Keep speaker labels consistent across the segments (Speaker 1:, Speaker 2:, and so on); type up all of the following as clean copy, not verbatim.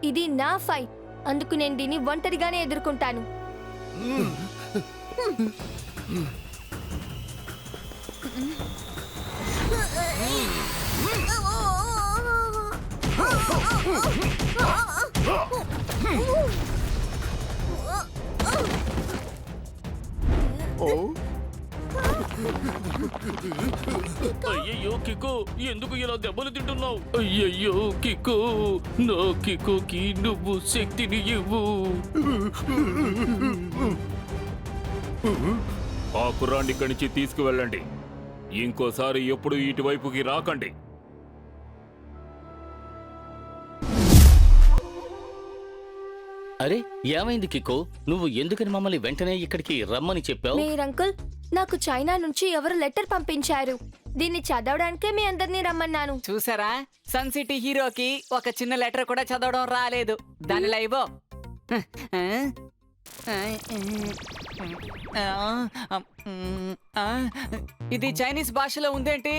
Speaker 1: ఇది నా ఫైట్, అందుకు నేను దీన్ని ఒంటరిగానే ఎదుర్కొంటాను.
Speaker 2: అయ్యయ్యో కికో, ఎందుకు ఇలా దెబ్బలు తింటున్నావు? అయ్యయ్యో కికో, నా కికోకి నువ్వు శక్తిని ఇవ్వు. ఆ కుర్రాన్ని ఇక్కడి నుంచి తీసుకువెళ్ళండి. ఇంకోసారి ఎప్పుడు ఇటువైపుకి రాకండి.
Speaker 3: అరే ఏమైంది కికో? నువ్వు ఎందుకని మమ్మల్ని వెంటనే ఇక్కడికి రమ్మని చెప్పావు?
Speaker 1: మీరంకుల్, నాకు చైనా నుంచి ఎవరు లెటర్ పంపించారు. దీన్ని చదవడానికే మీ అందరినీ రమ్మన్నాను.
Speaker 4: చూసారా, సన్ సిటీ హీరోకి ఒక చిన్న లెటర్ కూడా చదవడం రాలేదు. దాని లైవ్ ఇది చైనీస్ భాషలో ఉందేంటి?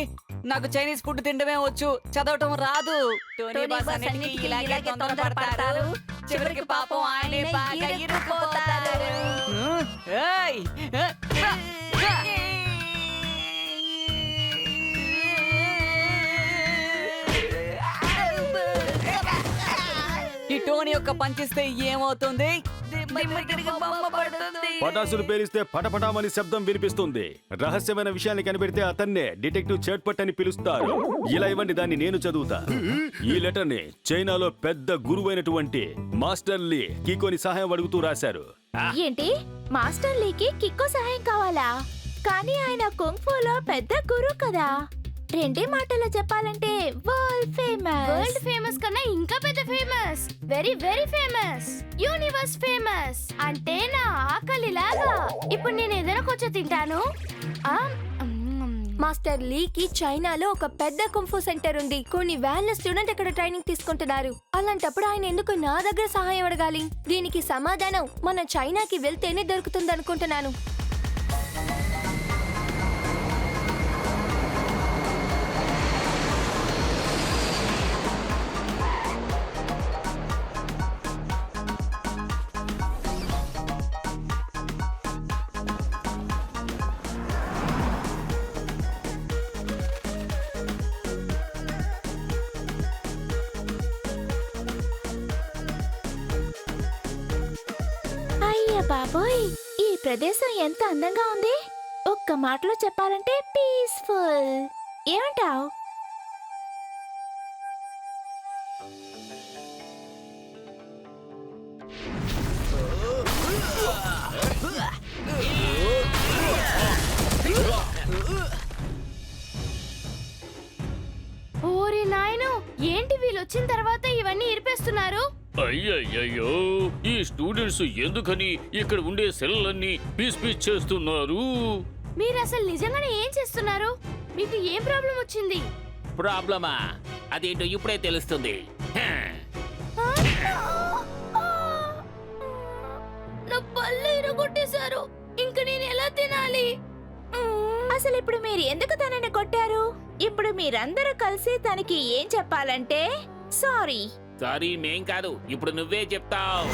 Speaker 4: నాకు చైనీస్ ఫుడ్ తినడమే వచ్చు, చదవటం రాదు. టోనీ బాస్ అన్నిటికీ ఇలాగే తొందరపడతారు. చివరికి పాపం ఆయనే బాగా ఇరుక్కుపోతారు. ఏయ్! ఈ టోనీ యొక్క పంచిస్తే ఏమవుతుంది?
Speaker 5: పటాసులు పేలిస్తే పటపటామని శబ్దం వినిపిస్తుంది. రహస్యమైన విషయాన్ని కనిపెడితే అతన్నే డిటెక్టివ్ చట్పట్ అని పిలుస్తారు. ఇలా ఇవ్వండి, దాన్ని నేను చదువుతా. ఈ లెటర్ ని చైనాలో పెద్ద గురువైనటువంటి మాస్టర్ లీ కికోని సహాయం అడుగుతూ రాశారు.
Speaker 6: ఏంటి, మాస్టర్ లీకి కిక్కో సహాయం కావాలా? కానీ ఆయన కుంగ్ఫూలో పెద్ద గురువు కదా. రెండే మాటల్లో చెప్పాలంటే వరల్డ్ ఫేమస్ కన్నా ఇంకా పెద్ద famous. Very very famous. Universe famous. అంటే నా ఆకలి లాగా. ఇప్పుడు నేను ఏదైనా కొంచెం తింటాను.
Speaker 1: మాస్టర్ లీకి చైనాలో ఒక పెద్ద కుంఫు సెంటర్ ఉంది. కొన్ని వేల స్టూడెంట్ అక్కడ ట్రైనింగ్ తీసుకుంటున్నారు. అలాంటప్పుడు ఆయన ఎందుకు నా దగ్గర సహాయం అడగాలి? దీనికి సమాధానం మన చైనాకి వెళ్తేనే దొరుకుతుంది అనుకుంటున్నాను.
Speaker 6: అయ్య బాబోయ్, ఈ ప్రదేశం ఎంత అందంగా ఉంది. ఒక్క మాటలో చెప్పాలంటే పీస్ఫుల్. ఏమంటావ్?
Speaker 1: ఓరి నాయను, ఏంటి వీళ్ళు వచ్చిన తర్వాత ఇవన్నీ ఇరిపేస్తున్నారు?
Speaker 2: అయ్యయ్యో, ఈ స్టూడెంట్స్ ఎందుకని ఇక్కడ ఉండే సెల్లన్నీ పీస్ పీస్ చేస్తున్నారు?
Speaker 1: మీరు అసలు నిజంగానే ఏం చేస్తున్నారు? మీకు ఏం ప్రాబ్లం వచ్చింది?
Speaker 3: ప్రాబ్లమా? అదేంటో ఇప్పుడే తెలుస్తుంది.
Speaker 1: నా పళ్ళు ఇరగొట్టేశారు. ఇంక నేను ఎలా తినాలి?
Speaker 6: అసలు ఇప్పుడు మీరు ఎందుకు తనని కొట్టారు? ఇప్పుడు మీరందరూ కలిసి తనకి ఏం చెప్పాలంటే సారీ.
Speaker 3: సారీ మేం కాదు, ఇప్పుడు నువ్వే చెప్తావు.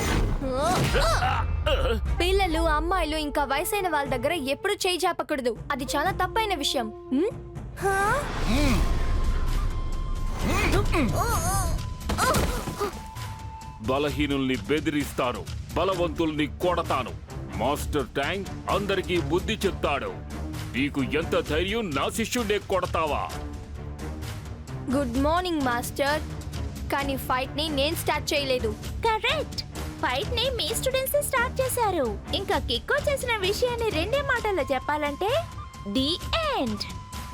Speaker 1: పిల్లలు, అమ్మాయిలు ఇంకా వయసైన వాళ్ళ దగ్గర ఎప్పుడు చేయి చాపకూడదు. అది చాలా తప్పైన విషయం.
Speaker 2: బలహీనుల్ని బెదిరిస్తాను, బలవంతుల్ని కొడతాను. మాస్టర్ ట్యాంక్ అందరికీ బుద్ధి చెప్తాడు. నీకు ఎంత ధైర్యం నా శిష్యుడే కొడతావా?
Speaker 1: Good morning master. కానీ ఫైట్ ని నేను స్టార్ట్ చేయలేదు.
Speaker 6: కరెక్ట్, ఫైట్ ని మీ స్టూడెంట్స్ స్టార్ట్ చేశారు. ఇంకా కిక్కో చేసిన విషయాన్ని రెండే మాటల్లో చెప్పాలంటే ది ఎండ్.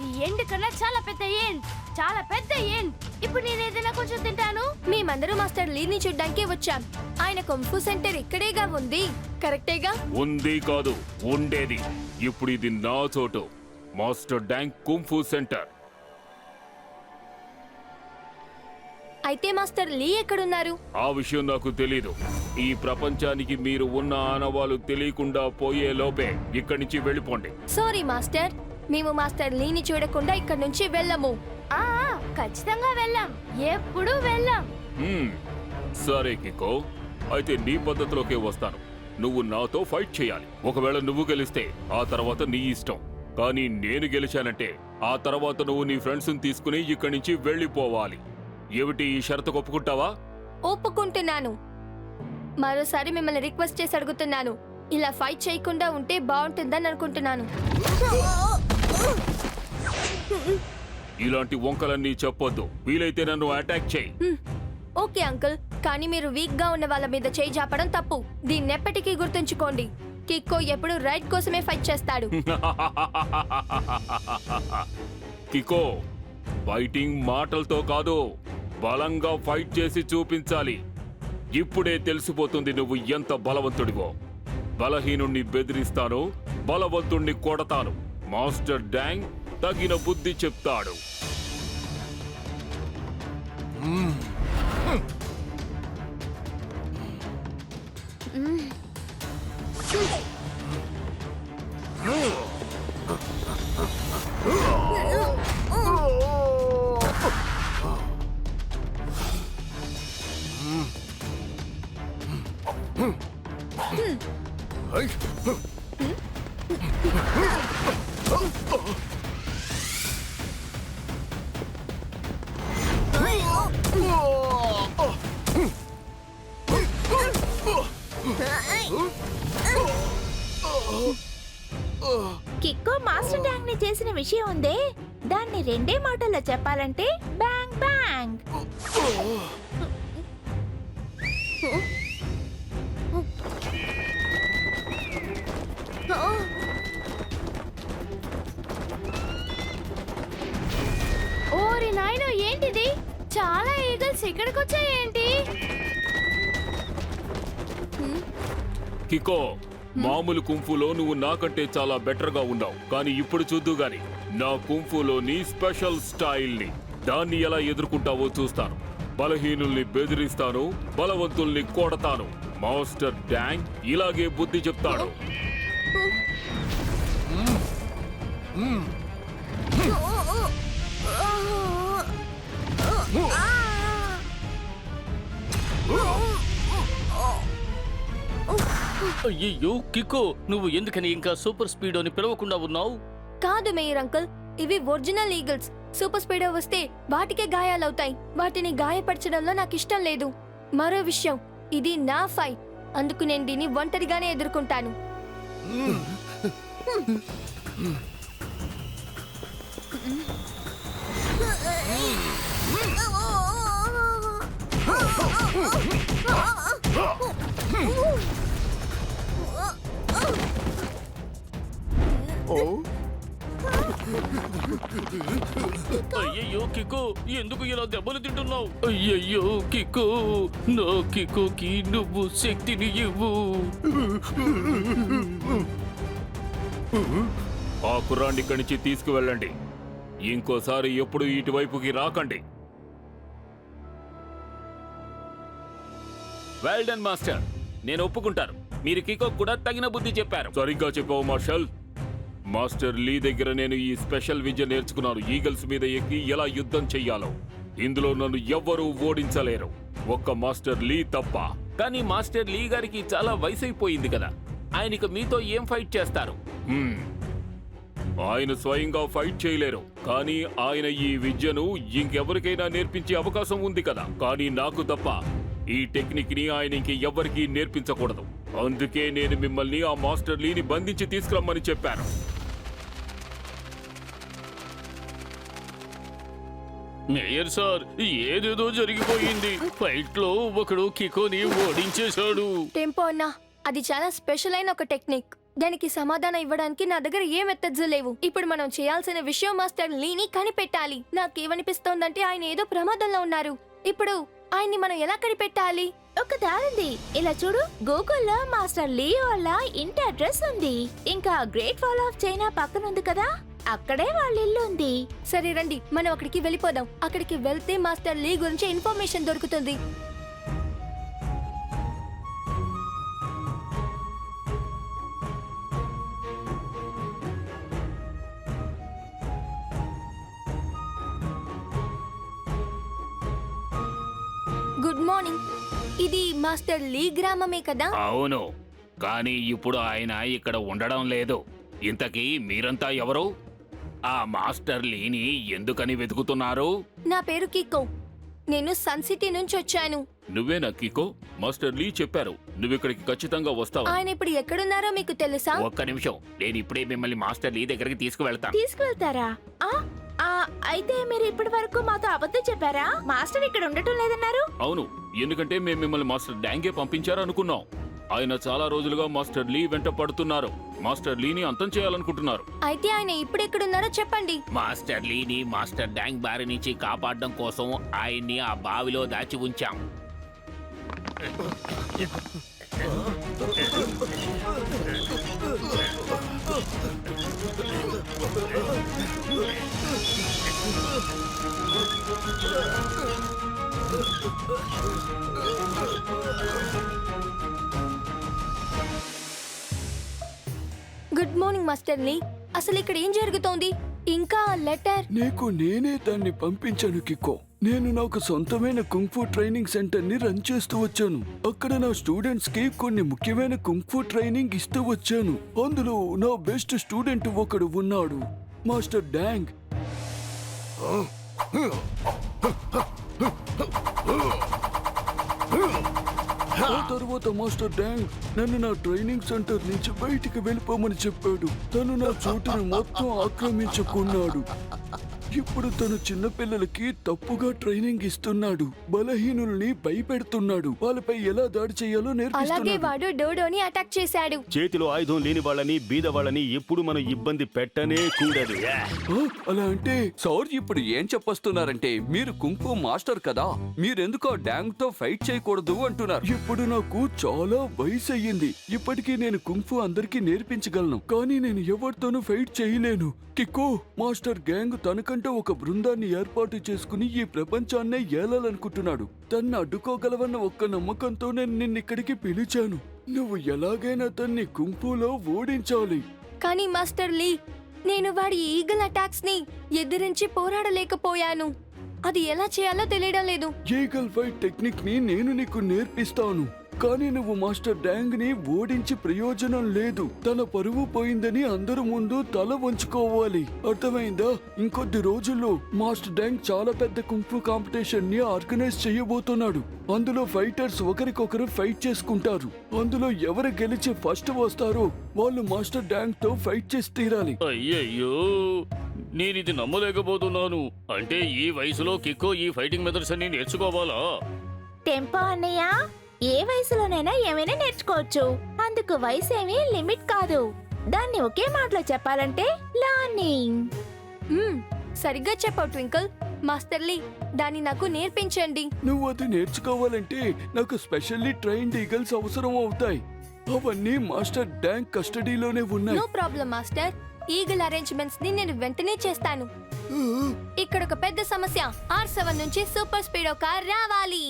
Speaker 1: ఈ ఎండ్ కన్నా చాలా పెద్ద ఎండ్, చాలా పెద్ద ఎండ్. ఇప్పుడు నేను ఏదైనా కొంచెం తింటాను. మేమందరూ మాస్టర్ లీని చూడ్డానికి వచ్చాం. ఆయన కుంఫు సెంటర్ ఇక్కడేగా ఉంది, కరెక్టేగా?
Speaker 2: ఉంది కాదు, ఉండేది. ఇప్పుడు ఇది నా చోటు, మాస్టర్ డాంగ్ కుంఫు సెంటర్.
Speaker 1: అయితే మాస్టర్ లీ ఎక్కడున్నారు?
Speaker 2: ఆ విషయం నాకు తెలీదు. ఈ ప్రపంచానికి మీరు ఉన్న ఆనవాలు తెలియకుండా పోయే లోపే ఇక్కడి నుంచి వెళ్ళిపోండి.
Speaker 1: సారీ మాస్టర్, మేము మాస్టర్ లీని చూడకుండా ఇక్కడి నుంచి వెళ్ళము. ఖచ్చితంగా వెళ్ళాం, ఎప్పుడు వెళ్ళాం.
Speaker 2: సరే కికో, అయితే నీ పద్ధతిలోకే వస్తాను. నువ్వు నాతో ఫైట్ చేయాలి. ఒకవేళ నువ్వు గెలిస్తే ఆ తర్వాత నీ ఇష్టం. కానీ నేను గెలిచానంటే ఆ తర్వాత నువ్వు నీ ఫ్రెండ్స్ని తీసుకుని ఇక్కడి నుంచి వెళ్ళిపోవాలి. ఏమిటి ఈ షరతు ఒప్పుకుంటావా?
Speaker 1: ఒప్పుకుంటున్నాను. మరోసారి మిమ్మల్ని రిక్వెస్ట్ చేసి అడుగుతున్నాను, ఇలా ఫైట్ చేయకుండా ఉంటే బాగుంటుందని అనుకుంటున్నాను.
Speaker 2: ఇలాంటి వంకలన్నీ చెప్పొద్దు. వీలైతే నన్ను అటాక్ చేయి.
Speaker 1: ఓకే అంకుల్, కానీ మీరు వీక్ గా ఉన్న వాళ్ళ మీద చేయి జాపడం తప్పు. దీన్నెప్పటికీ గుర్తుంచుకోండి. కిక్కో ఎప్పుడు రైట్ కోసమే ఫైట్ చేస్తాడు.
Speaker 2: కికో, ఫైటింగ్ మాటలతో కాదు, బలంగా ఫైట్ చేసి చూపించాలి. ఇప్పుడే తెలిసిపోతుంది నువ్వు ఎంత బలవంతుడివో. బలహీనుణ్ణి బెదిరిస్తాను, బలవంతుణ్ణి కొడతాను. మాస్టర్ డాంగ్ తగిన బుద్ధి చెప్తాడు.
Speaker 6: కిక్కో మాస్టర్ ట్యాంక్ ని చేసిన విషయం ఉందే, దాన్ని రెండే మాటల్లో చెప్పాలంటే బ్యాంగ్ బ్యాంగ్. ఓరి నాయనో, ఏంటిది? చాలా ఈగల్స్ ఇక్కడికి వచ్చాయేంటి?
Speaker 2: కికో, మామూలు కుంఫులో నువ్వు నాకంటే చాలా బెటర్ గా ఉన్నావు. కానీ ఇప్పుడు చూద్దు గాని నా కుంఫులోని స్పెషల్ స్టైల్ ని, దాన్ని ఎలా ఎదుర్కొంటావో చూస్తాను. బలహీనుల్ని బెదిరిస్తాను, బలవంతుల్ని కొడతాను. మాస్టర్ డాంగ్ ఇలాగే బుద్ధి చెప్తాడు.
Speaker 3: అయ్యో కికో, నువ్వు ఎందుకని ఇంకా సూపర్ స్పీడ్ అని పిలవకుండా ఉన్నావు?
Speaker 1: కాదు మేయర్ అంకుల్, ఇవి ఒరిజినల్ ఈగల్స్. సూపర్ స్పీడో వస్తే వాటికే గాయాలవుతాయి. వాటిని గాయపరచడంలో నాకు ఇష్టం లేదు. మరో విషయం, ఇది నా ఫైట్, అందుకు నేను దీన్ని ఒంటరిగానే ఎదుర్కొంటాను.
Speaker 2: అయ్యయ్యో కికో, ఎందుకు ఇలా దెబ్బలు తింటున్నావు? అయ్యయ్యో కికో, నా కికోకి నువ్వు శక్తిని ఇవ్వు. ఆ కుర్రాన్ని ఇక్కడి నుంచి తీసుకువెళ్ళండి. ఇంకోసారి ఎప్పుడు ఇటువైపుకి రాకండి. వెల్ డన్ మాస్టర్, నేను ఒప్పుకుంటాను. మీరు కికో కూడా తగిన బుద్ధి చెప్పారు. సరిగ్గా చెప్పావు మార్షల్. మాస్టర్ లీ దగ్గర నేను ఈ స్పెషల్ విద్య నేర్చుకున్నాను. ఈగల్స్ మీద ఎక్కి ఎలా యుద్ధం చెయ్యాలో. ఇందులో నన్ను ఎవ్వరూ ఓడించలేరు, ఒక్క మాస్టర్ లీ తప్ప. కానీ మాస్టర్ లీ గారికి చాలా వయసు అయిపోయింది కదా, ఆయనకి మీతో ఏం ఫైట్ చేస్తారు? ఆయన స్వయంగా ఫైట్ చేయలేరు, కానీ ఆయన ఈ విద్యను ఇంకెవరికైనా నేర్పించే అవకాశం ఉంది కదా. కానీ నాకు తప్ప ఈ టెక్నిక్ ని ఆయన ఇంకెవ్వరికీ నేర్పించకూడదు. అందుకే నేను మిమ్మల్ని ఆ మాస్టర్ లీని బంధించి తీసుకురమ్మని చెప్పాను.
Speaker 3: మేయర్ సార్, ఏదేదో జరిగిపోయింది. ఫైట్ లో ఒకడు కికోని ఓడించేశాడు.
Speaker 1: టెంపో అన్నా, అది చాలా స్పెషల్ అయిన ఒక టెక్నిక్. దానికి సమాధానం ఇవ్వడానికి నా దగ్గర ఏ మెథడ్స్ లేవు. ఇప్పుడు మనం చేయాల్సిన విషయం మాస్టర్ లీని కనిపెట్టాలి. నాకేమనిపిస్తోందంటే ఆయన ఏదో ప్రమాదంలో ఉన్నారు. ఇప్పుడు ఆయన్ని మనం ఎలా కనిపెట్టాలి?
Speaker 6: ఒక దారుంది, ఇలా చూడు. గూగుల్లో మాస్టర్ లీ వాళ్ళ ఇంటి అడ్రస్ ఉంది. ఇంకా గ్రేట్ వాల్ ఆఫ్ చైనా పక్కనుంది కదా, అక్కడే వాళ్ళ ఇల్లు ఉంది.
Speaker 1: సరే రండి, మనం అక్కడికి వెళ్ళిపోదాం. అక్కడికి వెళ్తే మాస్టర్ లీ గురించి ఇన్ఫర్మేషన్ దొరుకుతుంది. Good morning. మాస్టర్ లీ గ్రామమే కదా?
Speaker 2: అవును, కానీ ఇప్పుడు ఆయన ఇక్కడ ఉండడం లేదు. ఇంతకీ మీరంతా ఎవరు? ఆ మాస్టర్ లీని ఎందుకని వెతుకుతున్నారు?
Speaker 1: నా పేరు కికో. నేను సన్ సిటీ నుంచి వచ్చాను.
Speaker 2: నువ్వేనా కికో? మాస్టర్ లీ చెప్పారు నువ్విక్కడికి ఖచ్చితంగా వస్తావు.
Speaker 1: ఆయన ఇప్పుడు ఎక్కడున్నారో మీకు తెలుసా?
Speaker 2: ఒక్క నిమిషం, నేను ఇప్పుడే మిమ్మల్ని మాస్టర్ లీ దగ్గరికి తీసుకువెళ్తాను.
Speaker 6: తీసుకువెళ్తారా? అయితే మీరు ఇప్పటి వరకు మాతో అబద్ధం చెప్పారా? మాస్టర్ ఇక్కడ ఉండటం లేదన్నారు.
Speaker 2: అవును, ఎందుకంటే మేము మిమ్మల్ని మాస్టర్ డాంగే పంపించారు అనుకున్నాం. ఆయన చాలా రోజులుగా మాస్టర్ లీ వెంట పడుతున్నారు. మాస్టర్ లీని అంతం చేయాలనుకుంటున్నారు.
Speaker 1: అయితే ఆయన ఇప్పుడు ఎక్కడున్నారో చెప్పండి.
Speaker 2: మాస్టర్ లీని మాస్టర్ డాంగ్ బారి నుంచి కాపాడడం కోసం ఆయన్ని ఆ బావిలో దాచి ఉంచాం.
Speaker 1: గుడ్ మార్నింగ్ మాస్టర్ లీ. అసలు ఇక్కడ ఏం జరుగుతోంది? ఇంకా లెటర్?
Speaker 7: నీకు నేనే దాన్ని పంపించాను కికో. నేను నాకు సొంతమైన కుంఫు ట్రైనింగ్ సెంటర్ ని రన్ చేస్తూ వచ్చాను. అక్కడ నా స్టూడెంట్స్ కి కొన్ని ముఖ్యమైన కుంఫు ట్రైనింగ్ ఇస్తూ వచ్చాను. అందులో నా బెస్ట్ స్టూడెంట్ ఒకడు ఉన్నాడు, మాస్టర్ డాంగ్. ఆ తర్వాత మాస్టర్ డాంగ్ నన్ను నా ట్రైనింగ్ సెంటర్ నుంచి బయటికి వెళ్ళిపోమని చెప్పాడు. తను నా చోటును మొత్తం ఆక్రమించుకున్నాడు. ఇప్పుడు తను చిన్నపిల్లలకి తప్పుగా ట్రైనింగ్ ఇస్తున్నాడు. బలహీనుల్ని భయపెడుతున్నాడు. వాళ్ళపై ఎలా దాడి చేయాలో
Speaker 1: అలాగే
Speaker 7: నేర్పిస్తున్నాడు.
Speaker 1: వాడు డోడోని అటాక్ చేశాడు.
Speaker 5: చేతిలో ఆయుధం లేని వాళ్ళని, బీద వాళ్ళని ఎప్పుడు మనం ఇబ్బంది పెట్టనే కూడదు.
Speaker 7: అలా అంటే
Speaker 8: సార్ ఇప్పుడు ఏం చెప్పొస్తున్నారంటే మీరు కుంఫు మాస్టర్ కదా, మీరెందుకు డాంగ్ తో ఫైట్ చేయకూడదు అంటున్నారు.
Speaker 7: ఇప్పుడు నాకు చాలా వయసు అయ్యింది. ఇప్పటికీ నేను కుంఫు అందరికీ నేర్పించగలను, కానీ నేను ఎవరితోనూ ఫైట్ చేయలేను. కికో, మాస్టర్ గ్యాంగ్ తనకంటే ఒక బృందాన్ని ఏర్పాటు చేసుకుని ఈ ప్రపంచాన్నే ఏలాలనుకుంటున్నాడు. తన్ని అడ్డుకోగలవన్న ఒక్క నమ్మకంతో నేను నిన్నిక్కడికి పిలిచాను. నువ్వు ఎలాగైనా తన్ని కుంఫులో ఓడించాలి.
Speaker 1: కానీ మాస్టర్ లీ, నేను వాడి ఈగల్ అటాక్స్ ని ఎదిరించి పోరాడలేకపోయాను. అది ఎలా చేయాలో తెలియడం లేదు.
Speaker 7: ఈగల్ ఫైట్ టెక్నిక్ ని నేను నీకు నేర్పిస్తాను. కానీ నువ్వు మాస్టర్ డాంగ్ ని ఓడించి ప్రయోజనం లేదు. తన పరువు పోయిందని అందరి ముందు తల వంచుకోవాలి. అర్థమైందా? ఇంకొద్ది రోజుల్లో మాస్టర్ డాంగ్ చాలా పెద్ద కుంఫు కాంపిటీషన్ ని ఆర్గనైజ్ చేయబోతున్నాడు. అందులో ఫైటర్స్ ఒకరికొకరు ఫైట్ చేసుకుంటారు. అందులో ఎవరు గెలిచి ఫస్ట్ వస్తారో వాళ్ళు మాస్టర్ డాంగ్ తో ఫైట్ చేసి తీరాలి.
Speaker 3: అయ్యయ్యో, నేనిది నమ్మలేకపోతున్నాను. అంటే ఈ వయసులో కిక్కో ఈ ఫైటింగ్ మెథడ్స్ అన్ని నేర్చుకోవాలా?
Speaker 6: టెంపో అన్నయ్య, ఏ వయసులోనైనా ఏమైనా నేర్చుకోవచ్చు. అందుకు వయసు ఏమీ లిమిట్ కాదు. దాన్ని ఒకే మాటలో చెప్పాలంటే లర్నింగ్.
Speaker 1: సరిగ్గా చెప్పావు ట్వింకిల్. మాస్టర్ లీ, దాన్ని నాకు నేర్పించండి.
Speaker 7: నువ్వు అది నేర్చుకోవాలంటే నాకు స్పెషల్లీ ట్రైన్డ్ ఈగల్స్ అవసరం అవుతాయి. అవన్నీ మాస్టర్ డాంగ్ కస్టడీలోనే ఉన్నాయి.
Speaker 1: No problem master. Eagle arrangements ని నేను వెంటనే చేస్తాను. ఇక్కడ ఒక పెద్ద సమస్య. R7 నుంచి సూపర్ స్పీడో కార్ రావాలి.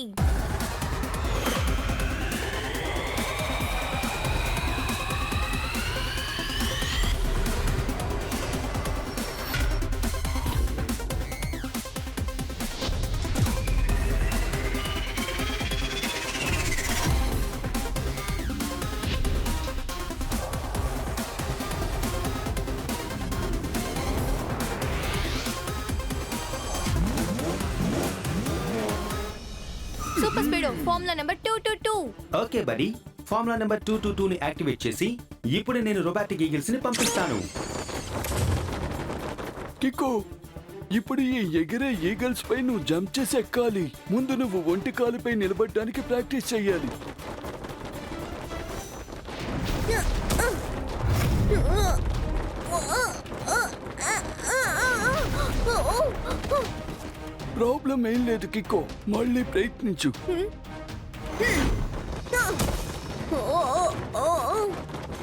Speaker 1: Super speedo formula number 222.
Speaker 9: Okay బడి, ఫార్ములా నెంబర్ 222 ని యాక్టివేట్ చేసి ఇప్పుడు నేను రోబాటిక్ ఈగిల్స్ ని పంపిస్తాను.
Speaker 7: కికో, ఇప్పుడు ఈ ఎగిరే ఈగల్స్ పై నువ్వు జంప్ చేసి ఎక్కాలి. ముందు నువ్వు ఒంటి కాలుపై నిలబడడానికి ప్రాక్టీస్ చెయ్యాలి. ప్రాబ్లం ఏం లేదు కికో, మళ్ళీ ప్రయత్నించు.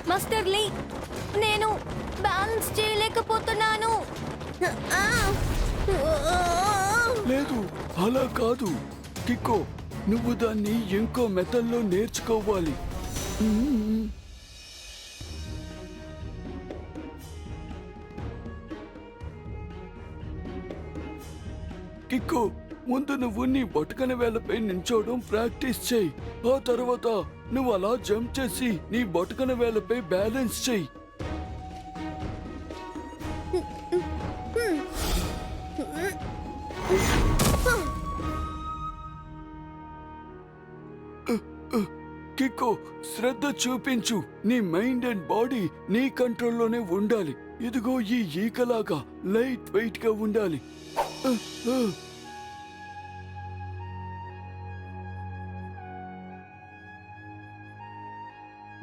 Speaker 1: మాస్టర్ లీ, నేను బ్యాలెన్స్ చేయలేకపోతున్నాను.
Speaker 7: లేదు, అలా కాదు కికో, నువ్వు దాన్ని ఇంకో మెథడ్లో నేర్చుకోవాలి. కికో, ముందు నువ్వు నీ బొటకన వేలపై నించోవడం ప్రాక్టీస్ చేయి. ఆ తర్వాత నువ్వు అలా జంప్ చేసి నీ బొటకన వేలపై బ్యాలెన్స్ చేయి. కిక్కో, శ్రద్ధ చూపించు. నీ మైండ్ అండ్ బాడీ నీ కంట్రోల్లోనే ఉండాలి. ఇదిగో ఈ ఈకలాగా లైట్ వెయిట్ గా ఉండాలి.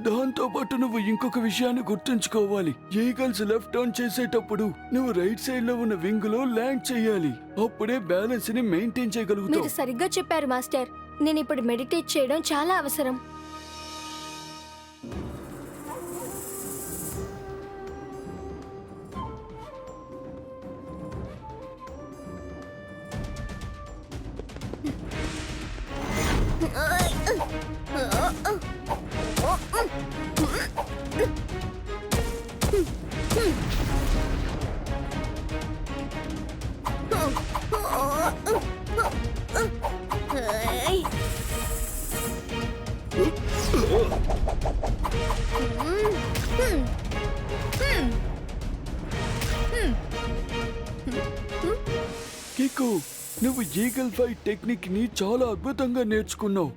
Speaker 7: దాంతో పాటు నువ్వు ఇంకొక విషయాన్ని గుర్తుంచుకోవాలి. ఈగల్స్ లెఫ్ట్ టర్న్ చేసేటప్పుడు నువ్వు రైట్ సైడ్ లో ఉన్న వింగ్ లో ల్యాండ్ చేయాలి. అప్పుడే బ్యాలెన్స్ ని మెయింటైన్ చేయగలుగుతావు.
Speaker 1: మీరు సరిగ్గా చెప్పారు మాస్టర్. నేను ఇప్పుడు మెడిటేట్ చేయడం చాలా అవసరం.
Speaker 7: కిక్కు, నువ్వు ఈగల్ ఫైట్ టెక్నిక్ ని చాలా అద్భుతంగా నేర్చుకున్నావు.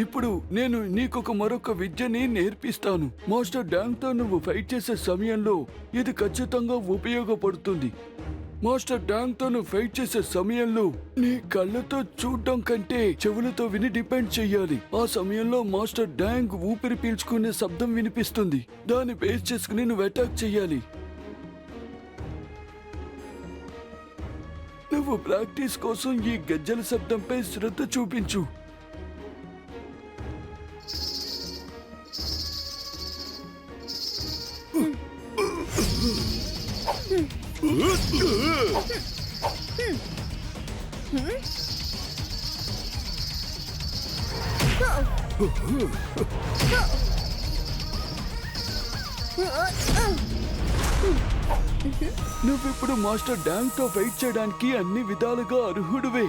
Speaker 7: ఇప్పుడు నేను నీకొక మరొక విద్యని నేర్పిస్తాను. మాస్టర్ డాంగ్ తో నువ్వు ఫైట్ చేసే సమయంలో ఇది ఖచ్చితంగా ఉపయోగపడుతుంది. మాస్టర్ డాంగ్ తో నువ్వు ఫైట్ చేసే సమయంలో నీ కళ్ళతో చూడడం కంటే చెవులతో విని డిపెండ్ చెయ్యాలి. ఆ సమయంలో మాస్టర్ డాంగ్ ఊపిరి పీల్చుకునే శబ్దం వినిపిస్తుంది. దాన్ని బేస్ చేసుకుని నువ్వు అటాక్ చెయ్యాలి. నువ్వు ప్రాక్టీస్ కోసం ఈ గజ్జల శబ్దంపై శ్రద్ధ చూపించు. నువ్విప్పుడు మాస్టర్ డాంగ్ తో ఫైట్ చేయడానికి అన్ని విధాలుగా అర్హుడివే.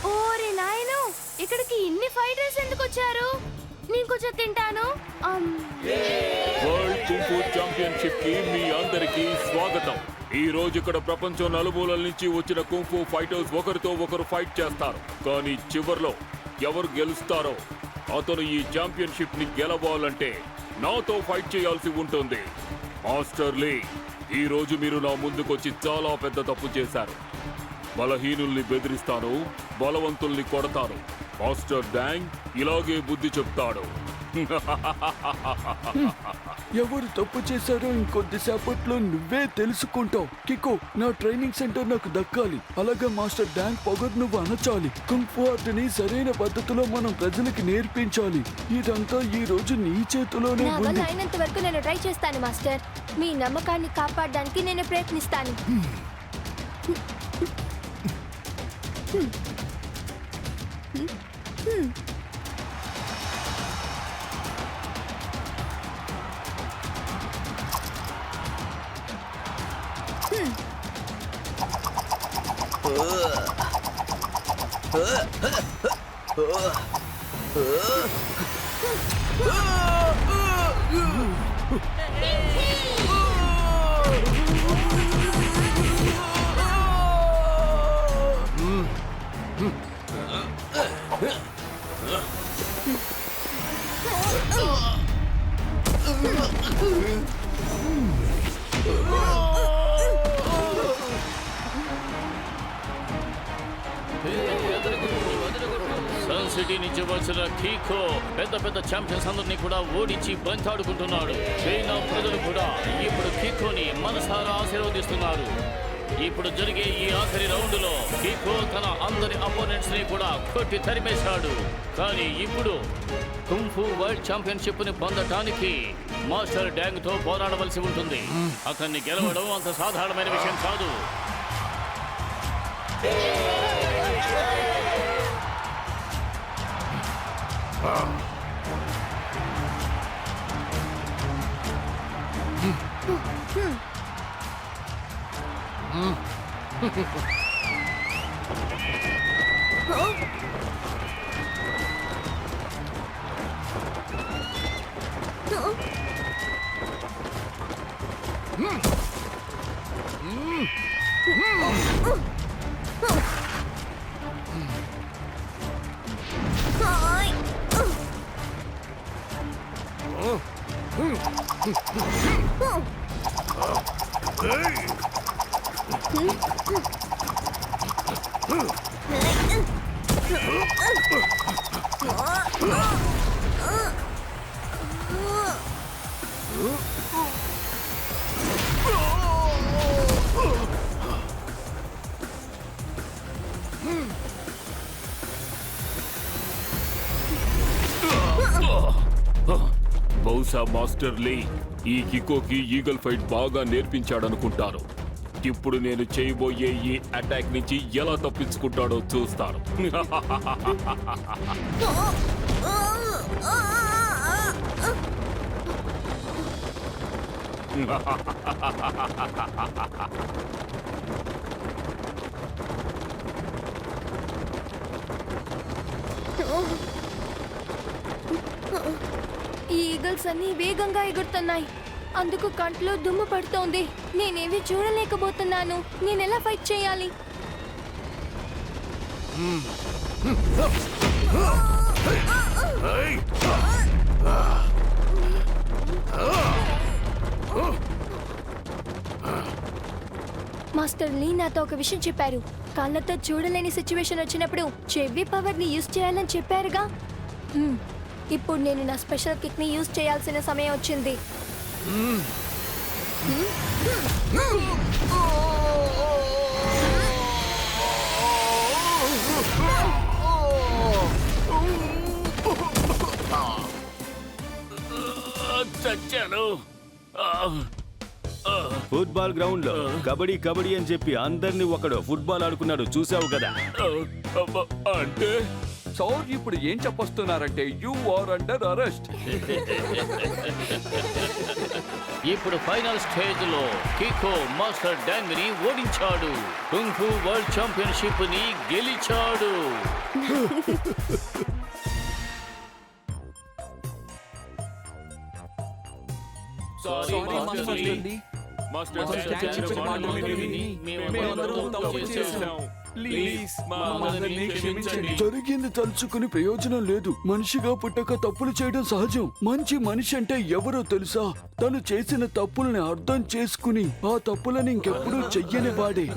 Speaker 6: ఓరి నాయను, ఇక్కడికి ఇన్ని ఫైటర్స్ ఎందుకు వచ్చారు? నేను కొంచెం తింటాను.
Speaker 2: వరల్డ్ కుంఫు ఛాంపియన్షిప్ కి మీ అందరికీ స్వాగతం. ఈ రోజు ఇక్కడ ప్రపంచం నలుమూలల నుంచి వచ్చిన కుంఫు ఫైటర్స్ ఒకరితో ఒకరు ఫైట్ చేస్తారు. కానీ చివర్లో ఎవరు గెలుస్తారో అతను ఈ ఛాంపియన్షిప్ ని గెలవాలంటే నాతో ఫైట్ చేయాల్సి ఉంటుంది. మాస్టర్ లీ, ఈ రోజు మీరు నా ముందుకొచ్చి చాలా పెద్ద తప్పు చేశారు. బలహీనుల్ని బెదిరిస్తాను, బలవంతుల్ని కొడతాను. మాస్టర్ డాంగ్ ఇలాగే బుద్ధి చెప్తాడు.
Speaker 7: ఎవరు తప్పు చేశారో ఇంకొద్దిసేపట్లో నువ్వే తెలుసుకుంటావు. కికో, నా ట్రైనింగ్ సెంటర్ నాకు దక్కాలి. అలాగే మాస్టర్ డాంగ్ పొగరు నువ్వు అనచాలి. కుంఫు ఆర్ట్ ని సరైన పద్ధతిలో మనం ప్రజలకి నేర్పించాలి. ఇదంతా ఈ రోజు నీ చేతిలోనే
Speaker 1: నా వల్ల
Speaker 7: ఉంది.
Speaker 1: అయినంత వరకు నేను ట్రై చేస్తాను మాస్టర్. మీ నమ్మకాన్ని కాపాడడానికి నేను ప్రయత్నిస్తాను.
Speaker 3: సిటీ నుంచి వచ్చిన కీకో పెద్ద పెద్ద ఛాంపియన్స్ అందరినీ కూడా ఓడించి బంతాడుకుంటున్నాడు. చైనా ప్రజలు కూడా ఇప్పుడు కీకోని మనసారా ఆశీర్వదిస్తున్నారు. ఇప్పుడు జరిగే ఈ ఆఖరి రౌండ్ లో కీకో తన అందరి అపోనెంట్స్ ని కూడా కొట్టి తరిమేశాడు. కానీ ఇప్పుడు కుంఫు వరల్డ్ ఛాంపియన్షిప్ ని పొందటానికి మాస్టర్ డ్యాంగ్ తో పోరాడవలసి ఉంటుంది. అతన్ని గెలవడం అంత సాధారణమైన విషయం కాదు.
Speaker 2: బహుశా మాస్టర్ లీ ఈ కికోకి ఈగల్ ఫైట్ బాగా నేర్పించాడనుకుంటారు. ఇప్పుడు నేను చేయబోయే ఈ అటాక్ నుంచి ఎలా తప్పించుకుంటాడో చూస్తారు.
Speaker 1: ఈ ఈగల్స్ అన్ని వేగంగా ఎగురుతున్నాయి. అందుకు కంట్లో దుమ్ము పడుతోంది. నేనేవి చూడలేకపోతున్నాను. నేనెలా ఫైట్ చేయాలి? మాస్టర్ లీ నాతో ఒక విషయం చెప్పారు. కళ్ళతో చూడలేని సిచ్యువేషన్ వచ్చినప్పుడు చెవి పవర్ ని యూజ్ చేయాలని చెప్పారుగా. ఇప్పుడు నేను నా స్పెషల్ కిక్ ని యూజ్ చేయాల్సిన సమయం వచ్చింది.
Speaker 3: చచ్చాను.
Speaker 5: ఫుట్బాల్ గ్రౌండ్ లో కబడ్డీ కబడ్డీ అని చెప్పి అందరినీ ఒకడు ఫుట్బాల్ ఆడుకున్నాడు, చూసావు కదా.
Speaker 2: అంటే
Speaker 8: సార్ ఇప్పుడు ఏం చెప్పొస్తున్నారంటే యు ఆర్ అండర్ అరెస్ట్.
Speaker 3: ఇప్పుడు ఫైనల్ స్టేజ్ లో కికో మాస్టర్ డ్యాంగ్ ని ఓడించాడు. కుంఫు వరల్డ్ ఛాంపియన్షిప్ ని గెలిచాడు.
Speaker 8: సారీ మాస్టర్ లీ.
Speaker 2: మాస్టర్
Speaker 8: చెప్పిన మాటలు విని మేమందరం తప్పు చేశాం.
Speaker 2: ప్లీజ్ మమ్మల్ని క్షమించండి.
Speaker 7: జరిగింది తలుచుకుని ప్రయోజనం లేదు. మనిషిగా పుట్టక తప్పులు చేయడం సహజం. మంచి మనిషి అంటే ఎవరో తెలుసా? తను చేసిన తప్పుల్ని అర్థం చేసుకుని ఆ తప్పులని ఇంకెప్పుడూ చెయ్యని వాడే.